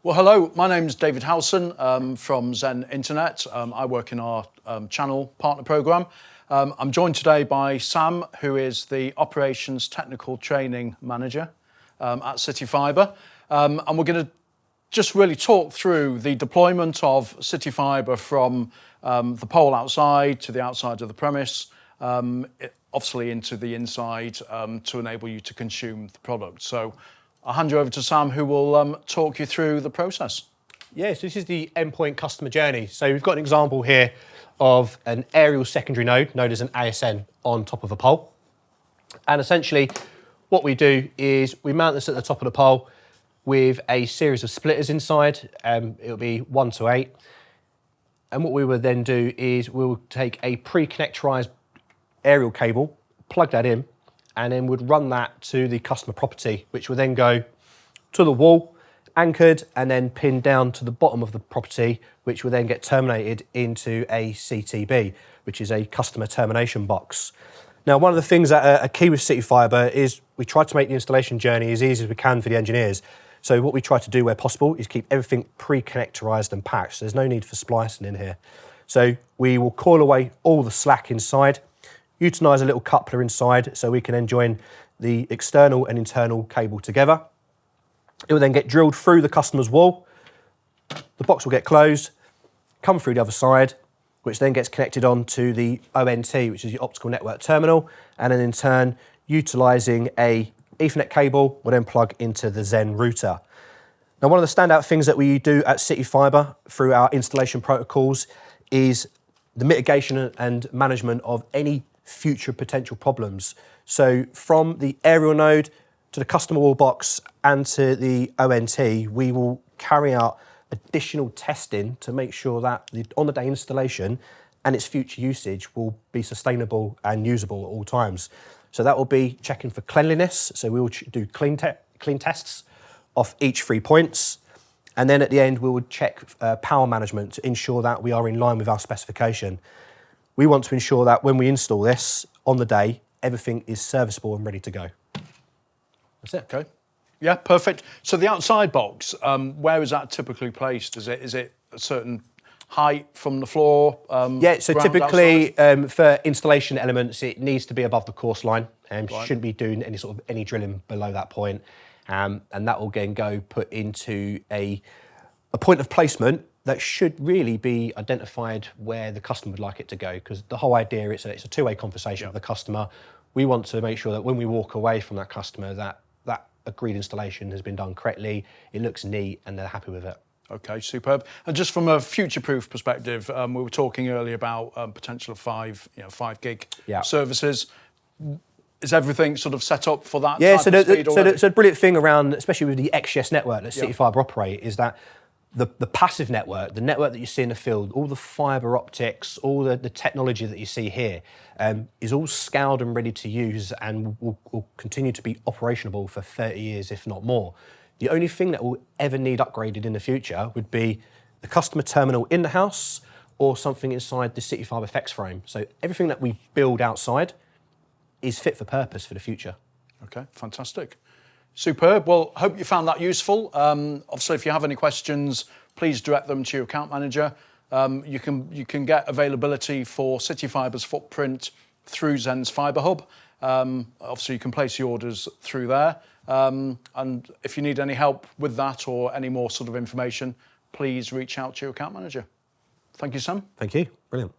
Well, hello, my name's David Howson from Zen Internet. I work in our channel partner program. I'm joined today by Sam, who is the Operations Technical Training Manager at CityFibre. And we're going to just really talk through the deployment of CityFibre from the pole outside to the outside of the premise, obviously into the inside to enable you to consume the product. So I'll hand you over to Sam, who will talk you through the process. Yes, this is the endpoint customer journey. So we've got an example here of an aerial secondary node, known as an ASN, on top of a pole. And essentially, what we do is we mount this at the top of the pole with a series of splitters inside. It'll be 1 to 8. And what we will then do is we'll take a pre-connectorized aerial cable, plug that in, and then would run that to the customer property, which will then go to the wall, anchored, and then pinned down to the bottom of the property, which will then get terminated into a CTB, which is a customer termination box. Now, one of the things that are key with CityFibre is we try to make the installation journey as easy as we can for the engineers. So what we try to do where possible is keep everything pre-connectorized and packed. So there's no need for splicing in here. So we will coil away all the slack inside, utilise a little coupler inside so we can then join the external and internal cable together. It will then get drilled through the customer's wall. The box will get closed, come through the other side, which then gets connected on to the ONT, which is the optical network terminal, and then in turn, utilising a Ethernet cable will then plug into the Zen router. Now, one of the standout things that we do at CityFibre through our installation protocols is the mitigation and management of any future potential problems. So from the aerial node to the customer wall box and to the ONT, we will carry out additional testing to make sure that the on-the-day installation and its future usage will be sustainable and usable at all times. So that will be checking for cleanliness. So we will do clean tests off each 3 points. And then at the end, we will check power management to ensure that we are in line with our specification. We want to ensure that when we install this on the day, everything is serviceable and ready to go. That's it. Okay. Yeah, perfect. So the outside box, where is that typically placed? Is it a certain height from the floor? Yeah, so typically for installation elements, it needs to be above the course line and shouldn't be doing any drilling below that point. And that will then go put into a point of placement that should really be identified where the customer would like it to go, because the whole idea is it's a two-way conversation with the customer. We want to make sure that when we walk away from that customer, that agreed installation has been done correctly, it looks neat, and they're happy with it. Okay, superb. And just from a future-proof perspective, we were talking earlier about potential of 5 gig services. Is everything sort of set up for that? Yeah, type of speed already? so the brilliant thing around, especially with the XGS network that CityFibre operate, is that the passive network, the network that you see in the field, all the fibre optics, all the technology that you see here, is all scaled and ready to use and will continue to be operational for 30 years, if not more. The only thing that will ever need upgraded in the future would be the customer terminal in the house or something inside the CityFibre FX frame. So everything that we build outside is fit for purpose for the future. Okay, fantastic. Superb. Well, hope you found that useful. Obviously, if you have any questions, please direct them to your account manager. You can get availability for CityFibre's footprint through Zen's Fibre Hub. Obviously, you can place your orders through there. And if you need any help with that or any more sort of information, please reach out to your account manager. Thank you, Sam. Thank you. Brilliant.